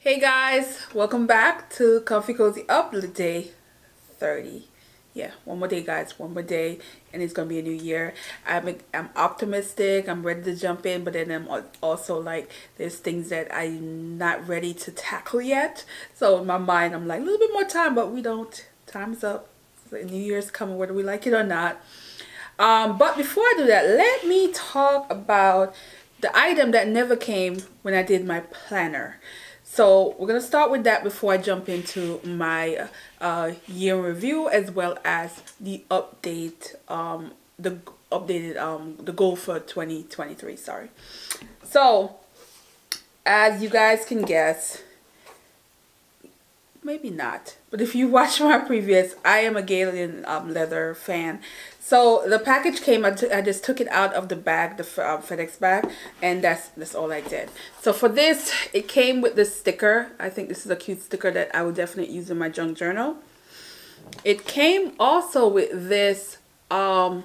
Hey guys, welcome back to Comfy Cozy Up day 30. Yeah, one more day guys, one more day and it's gonna be a new year. I'm optimistic, I'm ready to jump in, but then I'm also like there's things that I'm not ready to tackle yet. So in my mind I'm like a little bit more time, but we don't. Time's up. The new year's coming whether we like it or not. But before I do that, let me talk about the item that never came when I did my planner. So we're going to start with that before I jump into my year review, as well as the update, the goal for 2023, sorry. So as you guys can guess, maybe not, but if you watch my previous, I am a Galen leather fan. So the package came, I just took it out of the bag, the FedEx bag, and that's all I did. So for this, it came with this sticker. I think this is a cute sticker that I would definitely use in my junk journal. It came also with this what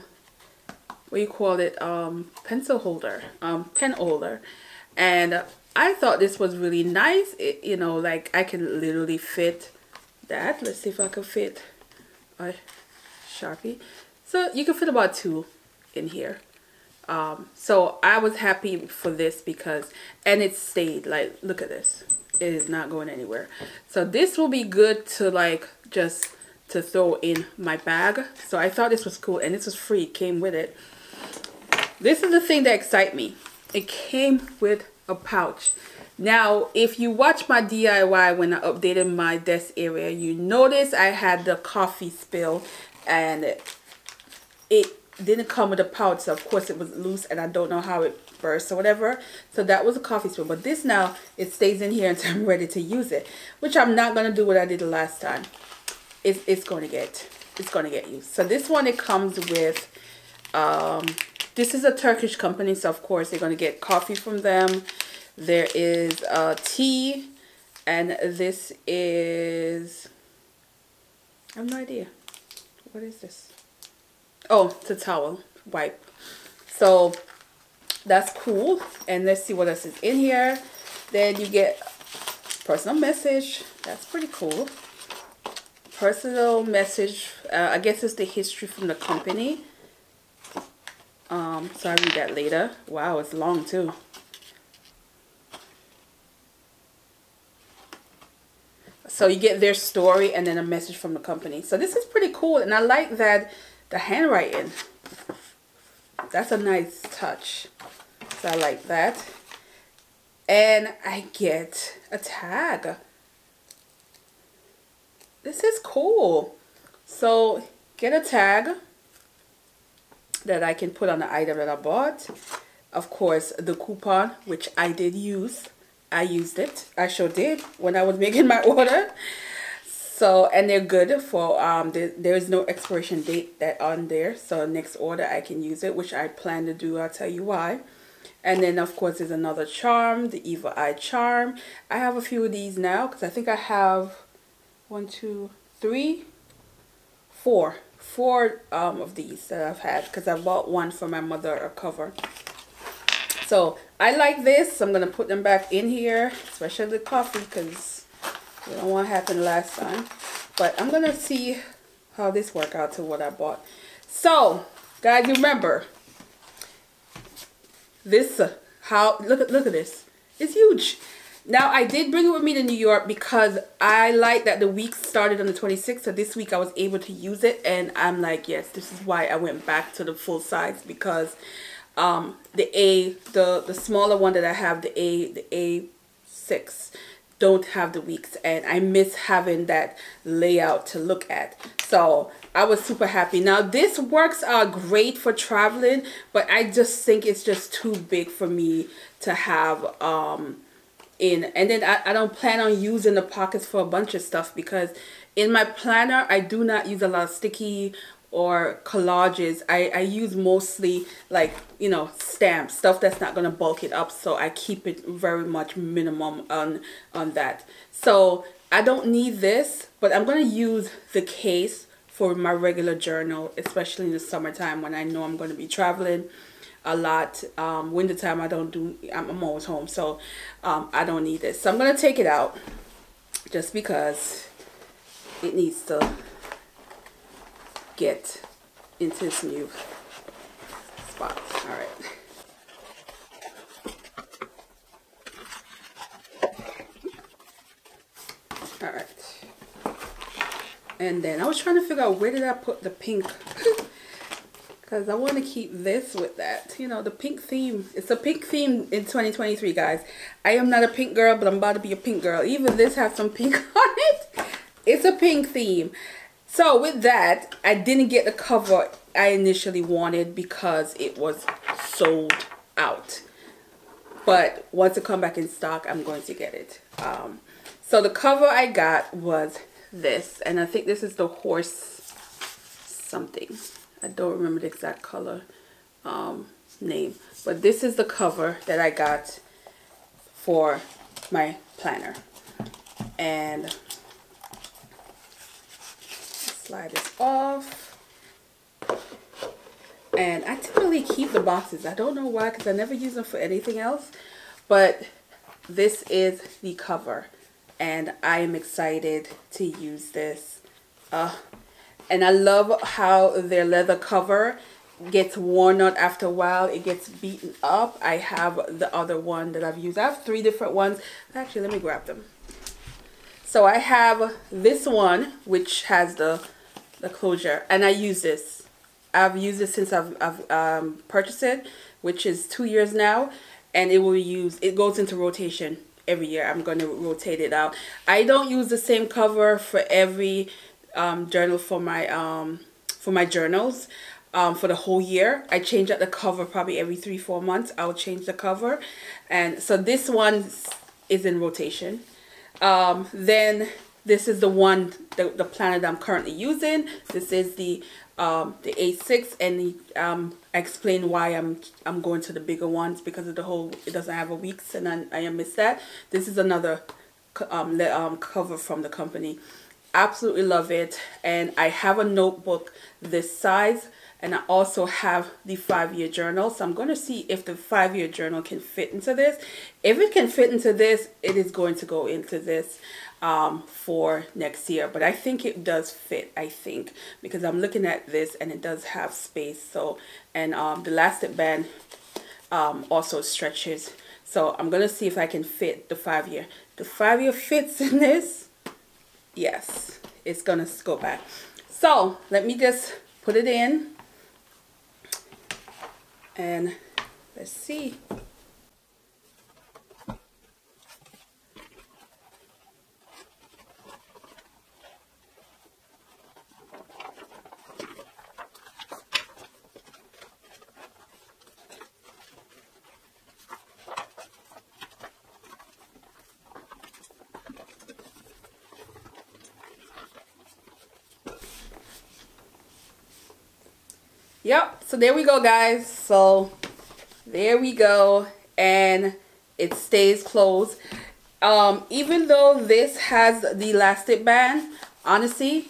do you call it, pencil holder, pen holder, and I thought this was really nice. It, you know, like I can literally fit that. Let's see if I can fit a Sharpie. So you can fit about 2 in here. So I was happy for this because, and it stayed, like, look at this. It is not going anywhere. So this will be good to like just to throw in my bag. So I thought this was cool, and this was free, it came with it. This is the thing that excites me. It came with a pouch. Now, if you watch my DIY when I updated my desk area, you notice I had the coffee spill and it didn't come with a pouch, so of course it was loose and I don't know how it burst or whatever. So that was a coffee spill, but this now, it stays in here until I'm ready to use it, which I'm not going to do what I did the last time. It's going to get used. So this one, it comes with this is a Turkish company, so of course you're going to get coffee from them. There is tea, and this is, I have no idea. What is this? Oh, it's a towel wipe. So that's cool. And let's see what else is in here. Then you get personal message. That's pretty cool. Personal message. I guess it's the history from the company. So I'll read that later. Wow, it's long too. So you get their story and then a message from the company. So this is pretty cool, and I like that the handwriting. That's a nice touch. So I like that. And I get a tag. This is cool. So get a tag that I can put on the item that I bought. Of course, the coupon, which I did use. I used it. I sure did when I was making my order. So, and they're good for, there is no expiration date that on there. So next order I can use it, which I plan to do. I'll tell you why. And then of course there's another charm, the Evil Eye charm. I have a few of these now because I think I have 1, 2, 3, 4 of these that I've had, because I bought one for my mother, a cover. So I like this. I'm going to put them back in here, especially the coffee, because we don't want what happened last time. But I'm going to see how this works out to what I bought. So, guys, remember, this, look at this. It's huge. Now, I did bring it with me to New York because I like that the week started on the 26th. So this week I was able to use it. And I'm like, yes, this is why I went back to the full size, because the smaller one that I have, the A6, don't have the weeks, and I miss having that layout to look at. So I was super happy. Now this works out great for traveling, but I just think it's just too big for me to have in. And then I don't plan on using the pockets for a bunch of stuff, because in my planner I do not use a lot of sticky or collages. I use mostly, like, you know, stamps, stuff that's not going to bulk it up, so I keep it very much minimum on that. So I don't need this, but I'm going to use the case for my regular journal, especially in the summertime when I know I'm going to be traveling. a lot. Wintertime, I'm always home, so I don't need this. So I'm going to take it out just because it needs to get into its new spot. All right. All right. And then I was trying to figure out where did I put the pink, because I want to keep this with that, you know, the pink theme. It's a pink theme in 2023, guys. I am not a pink girl, but I'm about to be a pink girl. Even this has some pink on it. It's a pink theme. So with that, I didn't get the cover I initially wanted because it was sold out. But once it comes back in stock, I'm going to get it. So the cover I got was this, and I think this is the horse something. I don't remember the exact color name, but this is the cover that I got for my planner. And slide this off, and I typically keep the boxes. I don't know why, because I never use them for anything else, but this is the cover. And I am excited to use this. And I love how their leather cover gets worn out after a while. It gets beaten up. I have the other one that I've used. I have 3 different ones. Actually, let me grab them. So I have this one, which has the closure. And I use this. I've used it since I've purchased it, which is 2 years now. And it goes into rotation. Every year I'm going to rotate it out. I don't use the same cover for every journal for my journals for the whole year. I change out the cover probably every 3-4 months. I'll change the cover, and so this one is in rotation. Then this is the one, the planner that I'm currently using. This is the A6, and I explain why I'm going to the bigger ones because of the whole, it doesn't have a weeks, and I missed that. This is another cover from the company. Absolutely love it. And I have a notebook this size, and I also have the 5-year journal. So I'm going to see if the 5-year journal can fit into this. If it can fit into this, it is going to go into this for next year. But I think it does fit, I think, because I'm looking at this and it does have space. So, and the elastic band also stretches. So I'm going to see if I can fit the 5-year. The 5-year fits in this. Yes, it's going to go back. So let me just put it in. And let's see. Yep, so there we go, guys. So there we go, and it stays closed. Even though this has the elastic band, honestly,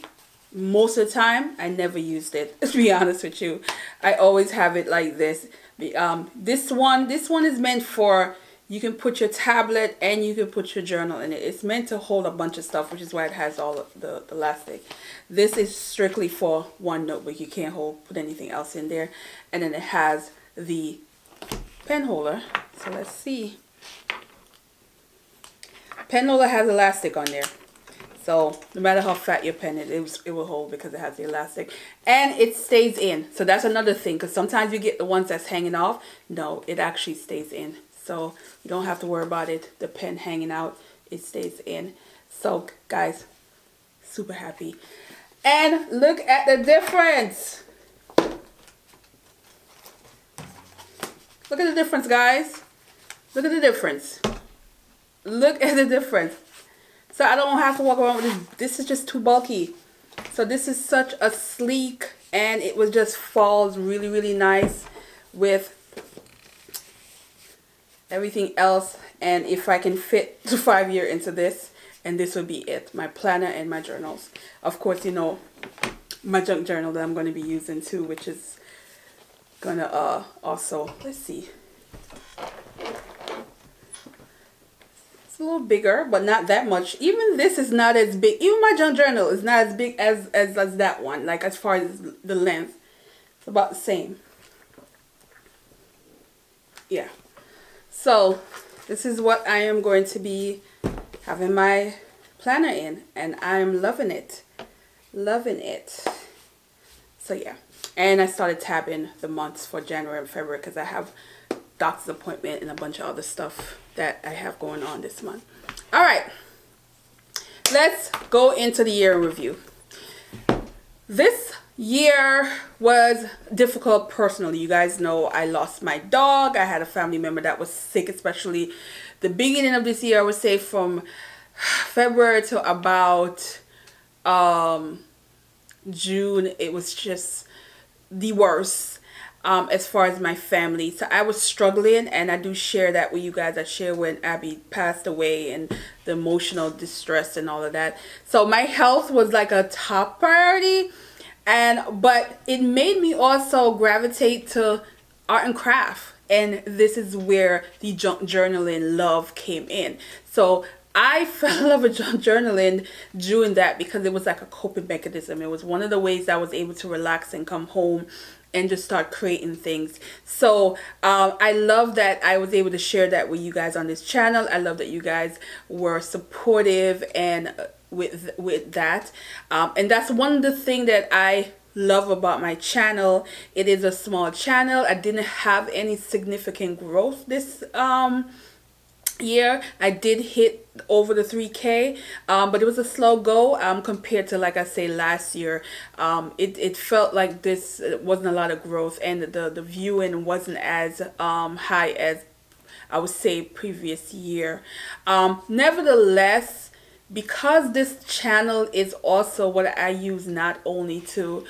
most of the time I never used it, to be honest with you. I always have it like this. This one is meant for, you can put your tablet and you can put your journal in it. It's meant to hold a bunch of stuff, which is why it has all of the elastic. This is strictly for one notebook. You can't put anything else in there. And then it has the pen holder. So let's see. Pen holder has elastic on there. So no matter how fat your pen is, it will hold because it has the elastic. And it stays in. So that's another thing, because sometimes you get the ones that's hanging off. No, it actually stays in. So you don't have to worry about it, the pen hanging out. It stays in. So guys, super happy. And look at the difference. Look at the difference, guys. Look at the difference. Look at the difference. So I don't have to walk around with this. This is just too bulky. So this is such a sleek, and it was just falls really, really nice with everything else. And if I can fit the 5-year into this, and this will be it, my planner and my journals. Of course, you know, my junk journal that I'm going to be using too, which is gonna also, let's see, it's a little bigger, but not that much. Even this is not as big. Even my junk journal is not as big as that one. Like as far as the length, it's about the same. Yeah. So this is what I am going to be having my planner in, and I'm loving it. Loving it. So yeah. And I started tabbing the months for January and February because I have doctor's appointment and a bunch of other stuff that I have going on this month. All right. Let's go into the year in review. This year was difficult personally. You guys know I lost my dog. I had a family member that was sick, especially the beginning of this year. I would say from February to about June. It was just the worst as far as my family. So I was struggling, and I do share that with you guys. I share when Abby passed away and the emotional distress and all of that. So my health was like a top priority. But it made me also gravitate to art and craft, and this is where the junk journaling love came in. So I fell in love with junk journaling during that because it was like a coping mechanism. It was one of the ways I was able to relax and come home and just start creating things. So I love that I was able to share that with you guys on this channel. I love that you guys were supportive and with that, and that's one of the things that I love about my channel. It is a small channel. I didn't have any significant growth this year. I did hit over the 3K, but it was a slow go compared to, like I say, last year. It felt like this wasn't a lot of growth, and the viewing wasn't as high as I would say previous year. Nevertheless, because this channel is also what I use not only to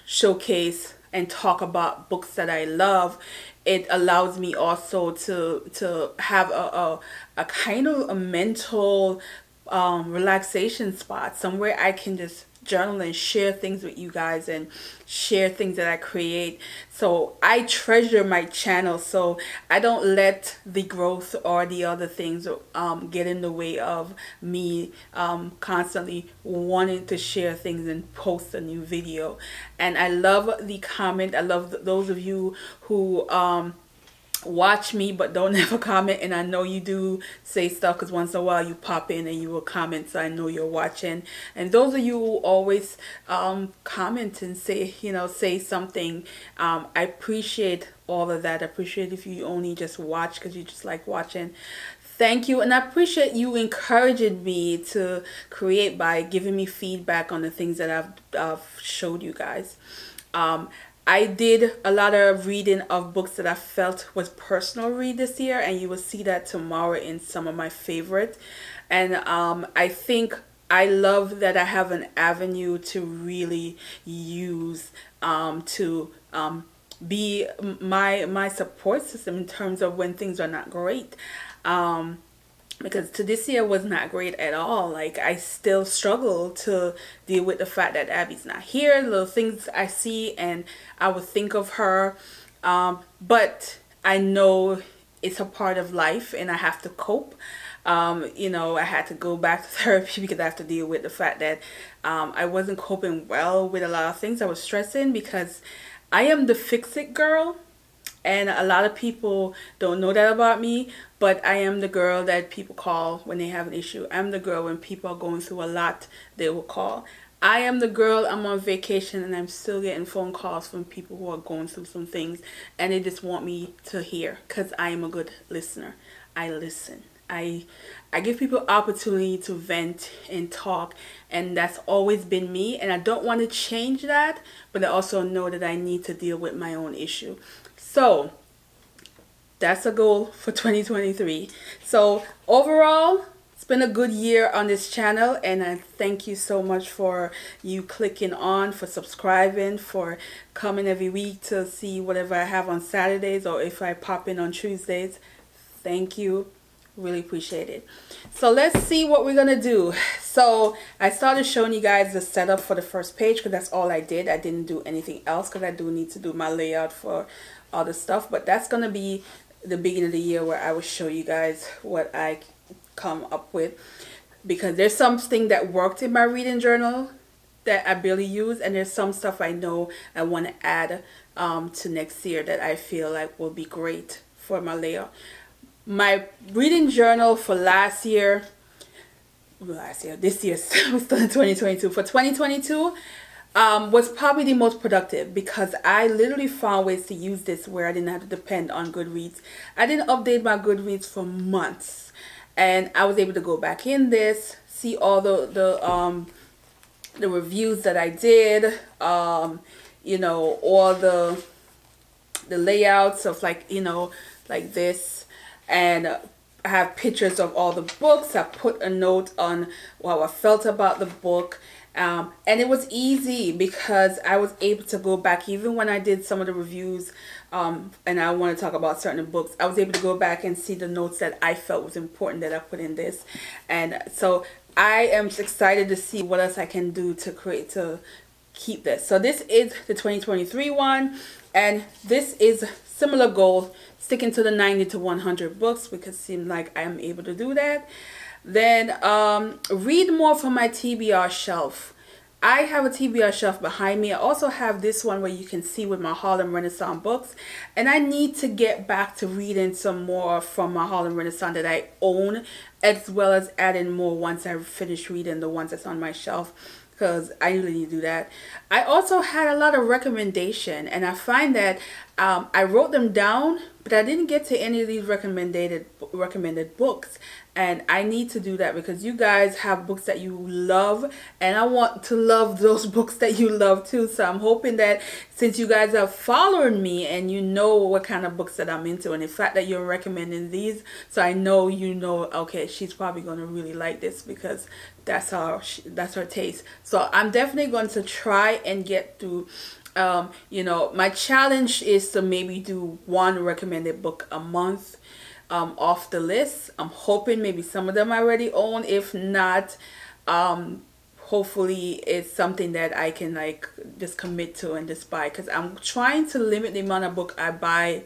showcase and talk about books that I love, it allows me also to have a kind of a mental relaxation spot, somewhere I can just journal and share things with you guys and share things that I create. So I treasure my channel, so I don't let the growth or the other things get in the way of me constantly wanting to share things and post a new video. And I love the comment. I love those of you who watch me but don't ever comment, and I know you do say stuff because once in a while you pop in and you will comment, so I know you're watching. And those of you who always comment and say, you know, say something, I appreciate all of that. I appreciate if you only just watch because you just like watching. Thank you, and I appreciate you encouraging me to create by giving me feedback on the things that I've showed you guys. I did a lot of reading of books that I felt was personal read this year, and you will see that tomorrow in some of my favorite. And I think I love that I have an avenue to really use to be my support system in terms of when things are not great. Because to this year was not great at all. Like, I still struggle to deal with the fact that Abby's not here. Little things I see and I would think of her. But I know it's a part of life and I have to cope. You know, I had to go back to therapy because I have to deal with the fact that I wasn't coping well with a lot of things. I was stressing because I am the fix-it girl. And a lot of people don't know that about me, but I am the girl that people call when they have an issue. I'm the girl when people are going through a lot, they will call. I am the girl, I'm on vacation and I'm still getting phone calls from people who are going through some things and they just want me to hear because I am a good listener. I listen. I give people opportunity to vent and talk, and that's always been me, and I don't want to change that, but I also know that I need to deal with my own issue. So that's a goal for 2023. So overall, it's been a good year on this channel, and I thank you so much for you clicking on, for subscribing, for coming every week to see whatever I have on Saturdays or if I pop in on Tuesdays. Thank you. Really appreciate it. So let's see what we're gonna do. So I started showing you guys the setup for the first page because that's all I did. I didn't do anything else because I do need to do my layout for all the stuff, but that's gonna be the beginning of the year where I will show you guys what I come up with, because there's something that worked in my reading journal that I barely use, and there's some stuff I know I want to add to next year that I feel like will be great for my layout. My reading journal for this year was done in 2022. For 2022 was probably the most productive because I literally found ways to use this where I didn't have to depend on Goodreads. I didn't update my Goodreads for months, and I was able to go back in this, see all the reviews that I did, you know, all the layouts of, like, you know, like this, and I have pictures of all the books. I put a note on how I felt about the book, and it was easy because I was able to go back even when I did some of the reviews, and I want to talk about certain books. I was able to go back and see the notes that I felt was important that I put in this, and so I am excited to see what else I can do to keep this. So this is the 2023 one, and this is similar goal, sticking to the 90 to 100 books because it seems like I am able to do that. Then read more from my TBR shelf. I have a TBR shelf behind me. I also have this one where you can see with my Harlem Renaissance books, and I need to get back to reading some more from my Harlem Renaissance that I own, as well as adding more once I finish reading the ones that's on my shelf, because I usually need to do that. I also had a lot of recommendation, and I find that I wrote them down, but I didn't get to any of these recommended books, and I need to do that because you guys have books that you love, and I want to love those books that you love too. So I'm hoping that since you guys are following me and you know what kind of books that I'm into, and the fact that you're recommending these, so I know you know, okay, she's probably going to really like this because that's her taste. So I'm definitely going to try and get through. You know, my challenge is to maybe do one recommended book a month off the list. I'm hoping maybe some of them I already own. If not, hopefully it's something that I can like just commit to and just buy, because I'm trying to limit the amount of book I buy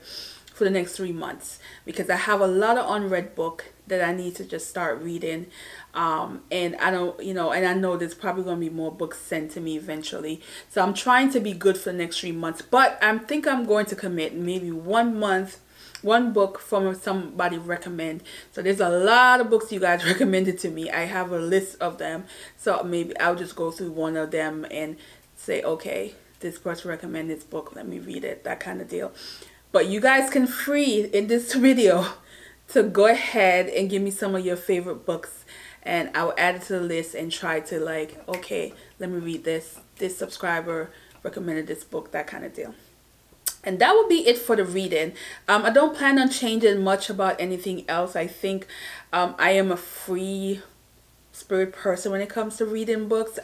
for the next 3 months, because I have a lot of unread book that I need to just start reading, and I don't, you know, and I know there's probably going to be more books sent to me eventually, so I'm trying to be good for the next 3 months. But I think I'm going to commit maybe 1 month, one book from somebody recommend. So there's a lot of books you guys recommended to me. I have a list of them, so maybe I'll just go through one of them and say, okay, this person recommended this book, let me read it, that kind of deal. But you guys can free in this video to go ahead and give me some of your favorite books, and I'll add it to the list and try to like, okay, let me read this. This subscriber recommended this book, that kind of deal. And that will be it for the reading. I don't plan on changing much about anything else. I think I am a free spirit person when it comes to reading books.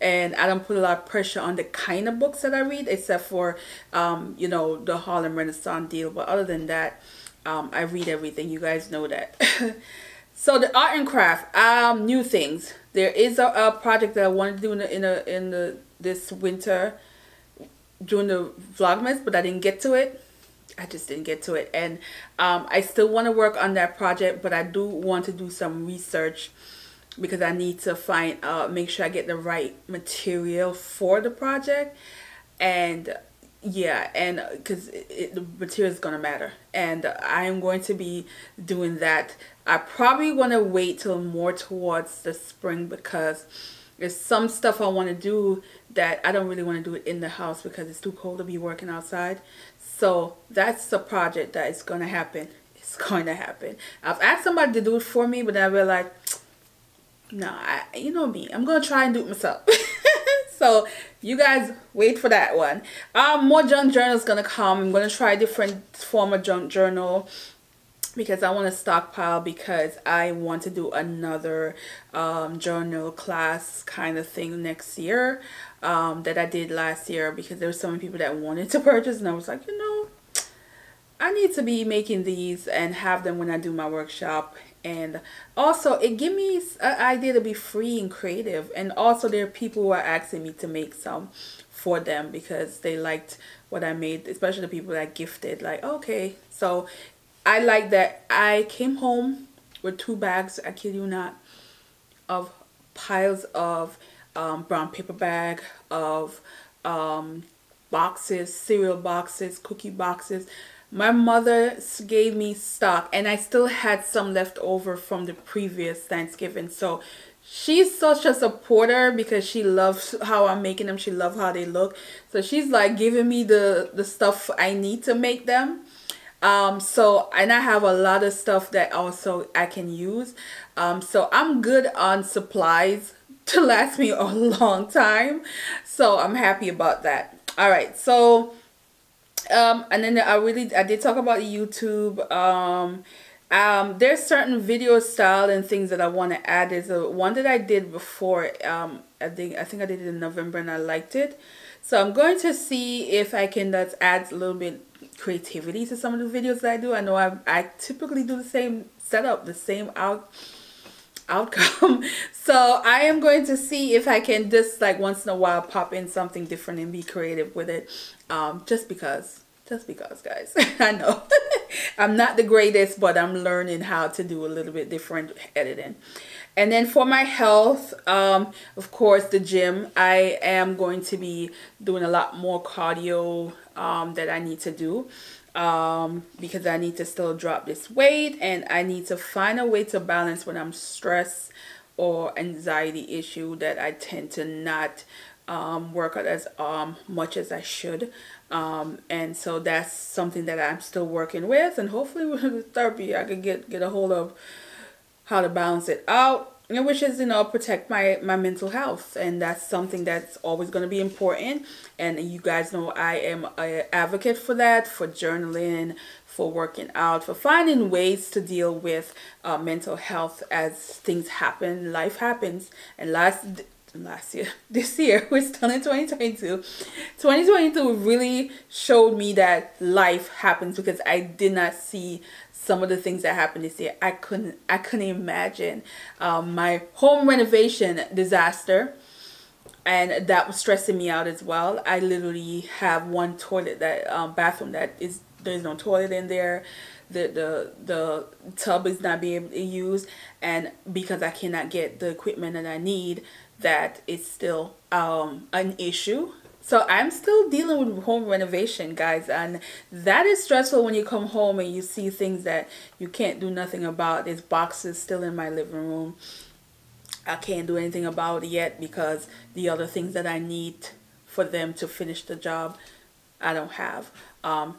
And I don't put a lot of pressure on the kind of books that I read, except for, you know, the Harlem Renaissance deal. But other than that, I read everything. You guys know that. So the art and craft, new things. There is a project that I wanted to do this winter during the Vlogmas, but I didn't get to it. I just didn't get to it, and I still want to work on that project, but I do want to do some research because I need to find make sure I get the right material for the project. And yeah, and because the material is gonna matter, and I am going to be doing that. I probably want to wait till more towards the spring, because there's some stuff I want to do that I don't really want to do it in the house because it's too cold to be working outside. So that's a project that is going to happen. It's going to happen. I've asked somebody to do it for me, but I realized, no, you know me, I'm going to try and do it myself. So you guys wait for that one. More junk journal is going to come. I'm going to try a different form of junk journal, because I want to stockpile, because I want to do another journal class kind of thing next year that I did last year, because there were so many people that wanted to purchase, and I was like, you know, I I need to be making these and have them when I do my workshop. And also it give me an idea to be free and creative. And also there are people who are asking me to make some for them because they liked what I made, especially the people that gifted. Like, okay, so I like that. I came home with 2 bags, I kid you not, of piles of brown paper bag, of boxes, cereal boxes, cookie boxes. My mother gave me stock, and I still had some left over from the previous Thanksgiving. So she's such a supporter because she loves how I'm making them. She loves how they look. So she's like giving me the stuff I need to make them. So, and I have a lot of stuff that also I can use. So I'm good on supplies to last me a long time. So I'm happy about that. All right. So, and then I did talk about YouTube. There's certain video style and things that I want to add. There's one that I did before. I think I did it in November and I liked it. So I'm going to see if I can just add a little bit creativity to some of the videos that I do. I know I typically do the same setup, the same outcome. So I am going to see if I can just like once in a while pop in something different and be creative with it. Just because guys. I know I'm not the greatest, but I'm learning how to do a little bit different editing. And then for my health, of course, the gym. I am going to be doing a lot more cardio that I need to do because I need to still drop this weight, and I need to find a way to balance when I'm stressed or anxiety issue that I tend to not work out as much as I should. And so that's something that I'm still working with, and hopefully with therapy I can get a hold of how to balance it out, which is, you know, protect my mental health. And that's something that's always going to be important. And you guys know I am an advocate for that, for journaling, for working out, for finding ways to deal with mental health as things happen. Life happens. And this year, we're still in 2022. 2022 really showed me that life happens because I did not see some of the things that happened this year. I couldn't imagine. My home renovation disaster, and that was stressing me out as well. I literally have one toilet bathroom there's no toilet in there. The tub is not being able to use, and because I cannot get the equipment that I need, that is still an issue. So I'm still dealing with home renovation, guys, and that is stressful when you come home and you see things that you can't do nothing about. There's boxes still in my living room. I can't do anything about it yet because the other things that I need for them to finish the job, I don't have.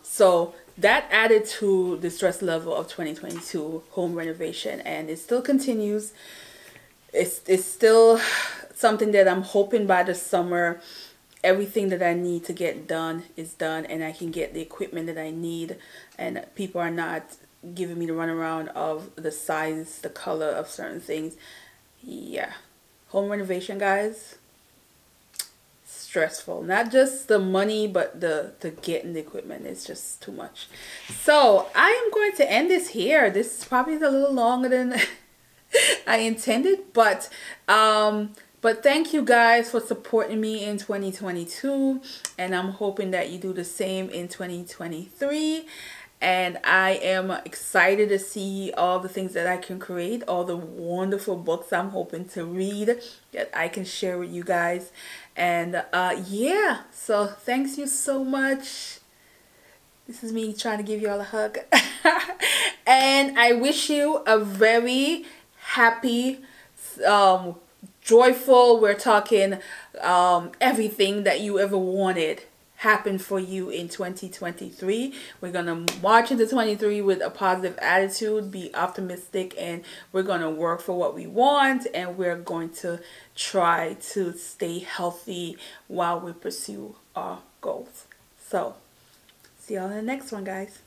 So that added to the stress level of 2022 home renovation, and it still continues. It's still something that I'm hoping by the summer everything that I need to get done is done, and I can get the equipment that I need, and people are not giving me the runaround of the size, the color of certain things. Yeah, home renovation, guys, stressful. Not just the money, but the getting the equipment is just too much. So I am going to end this here. This is probably a little longer than I intended, but thank you guys for supporting me in 2022, and I'm hoping that you do the same in 2023. And I am excited to see all the things that I can create, all the wonderful books I'm hoping to read that I can share with you guys. And yeah, so thanks you so much. This is me trying to give you all a hug. And I wish you a very happy, joyful, we're talking everything that you ever wanted happen for you in 2023. We're gonna march into 23 with a positive attitude, be optimistic, and we're gonna work for what we want, and we're going to try to stay healthy while we pursue our goals. So see y'all in the next one, guys.